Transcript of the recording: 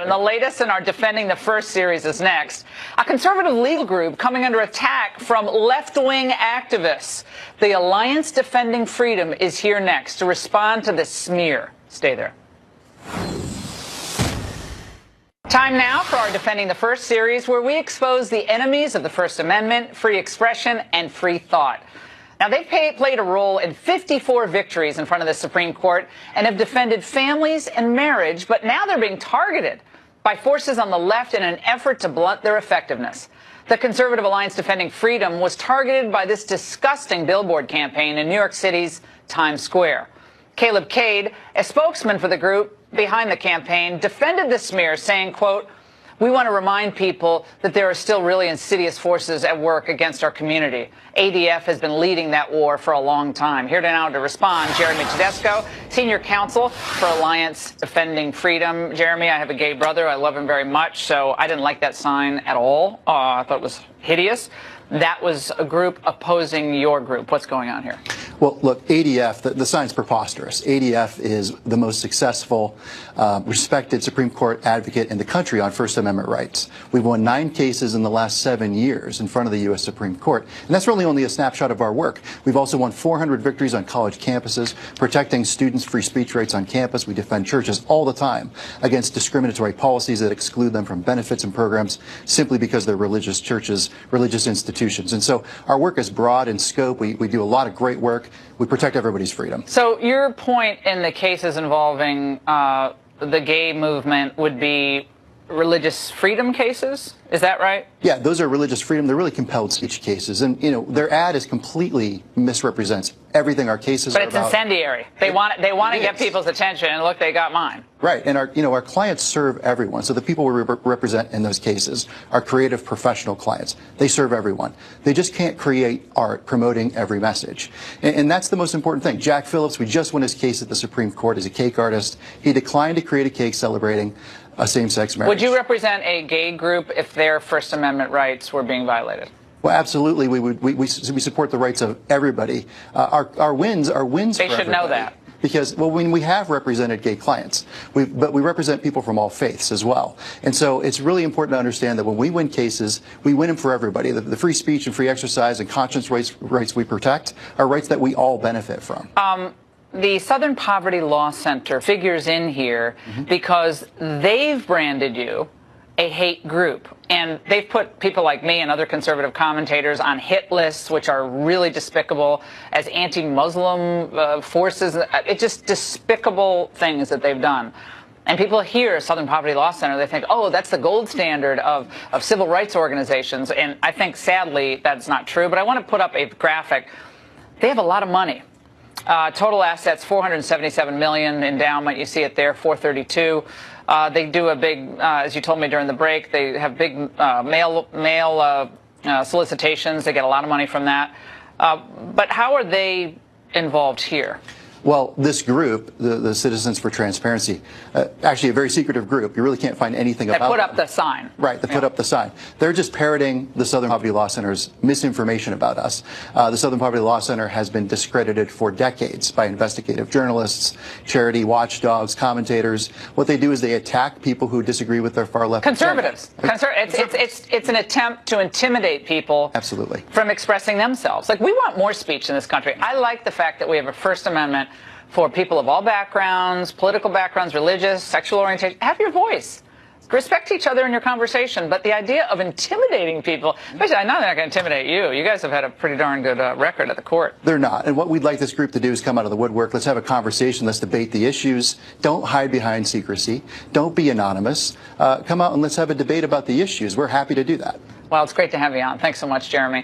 And the latest in our Defending the First series is next. A conservative legal group coming under attack from left-wing activists. The Alliance Defending Freedom is here next to respond to this smear. Stay there. Time now for our Defending the First series, where we expose the enemies of the First Amendment, free expression, and free thought. Now, they've played a role in 54 victories in front of the Supreme Court and have defended families and marriage, but now they're being targeted by forces on the left in an effort to blunt their effectiveness. The Conservative Alliance Defending Freedom was targeted by this disgusting billboard campaign in New York City's Times Square. Caleb Cade, a spokesman for the group behind the campaign, defended the smear, saying, quote, "We want to remind people that there are still really insidious forces at work against our community. ADF has been leading that war for a long time." Here now to respond, Jeremy Tedesco, Senior Counsel for Alliance Defending Freedom. Jeremy, I have a gay brother. I love him very much, so I didn't like that sign at all. I thought it was hideous. That was a group opposing your group. What's going on here? Well, look, ADF, the sign's preposterous. ADF is the most successful, respected Supreme Court advocate in the country on First Amendment rights. We've won 9 cases in the last 7 years in front of the U.S. Supreme Court. And that's really only a snapshot of our work. We've also won 400 victories on college campuses, protecting students' free speech rights on campus. We defend churches all the time against discriminatory policies that exclude them from benefits and programs simply because they're religious churches, religious institutions. And so our work is broad in scope. We do a lot of great work. We protect everybody's freedom. So your point in the cases involving the gay movement would be religious freedom cases? Is that right? Yeah, those are religious freedom. They're really compelled speech cases. And, you know, their ad is completely misrepresents everything our cases are about. But it's incendiary. They want to get people's attention, and look, they got mine. Right. And our clients serve everyone. So the people we represent in those cases are creative professional clients. They serve everyone. They just can't create art promoting every message. And that's the most important thing. Jack Phillips, we just won his case at the Supreme Court as a cake artist. He declined to create a cake celebrating a same-sex marriage. Would you represent a gay group if their First Amendment rights were being violated? Well, absolutely. We support the rights of everybody. Our wins are wins for everybody. They should know that. Because, well, when we have represented gay clients, but we represent people from all faiths as well. And so it's really important to understand that when we win cases, we win them for everybody. The free speech and free exercise and conscience rights we protect are rights that we all benefit from. The Southern Poverty Law Center figures in here because they've branded you a hate group. And they've put people like me and other conservative commentators on hit lists, which are really despicable, as anti-Muslim forces. It's just despicable things that they've done. And people hear Southern Poverty Law Center, they think, oh, that's the gold standard of civil rights organizations. And I think, sadly, that's not true. But I want to put up a graphic. They have a lot of money. Total assets, $477 million. Endowment, you see it there, $432. They do a big, as you told me during the break, they have big mail solicitations. They get a lot of money from that. But how are they involved here? Well, this group, the Citizens for Transparency, actually a very secretive group. You really can't find anything about them. That put up the sign. Right, that put up the sign. They're just parroting the Southern Poverty Law Center's misinformation about us. The Southern Poverty Law Center has been discredited for decades by investigative journalists, charity watchdogs, commentators. What they do is they attack people who disagree with their far left. Conservatives. It's an attempt to intimidate people. Absolutely. From expressing themselves. Like, we want more speech in this country. I like the fact that we have a First Amendment for people of all backgrounds, political backgrounds, religious, sexual orientation. Have your voice. Respect each other in your conversation. But the idea of intimidating people, especially, I know they're not going to intimidate you. You guys have had a pretty darn good record at the court. They're not. And what we'd like this group to do is come out of the woodwork. Let's have a conversation. Let's debate the issues. Don't hide behind secrecy. Don't be anonymous. Come out and let's have a debate about the issues. We're happy to do that. Well, it's great to have you on. Thanks so much, Jeremy.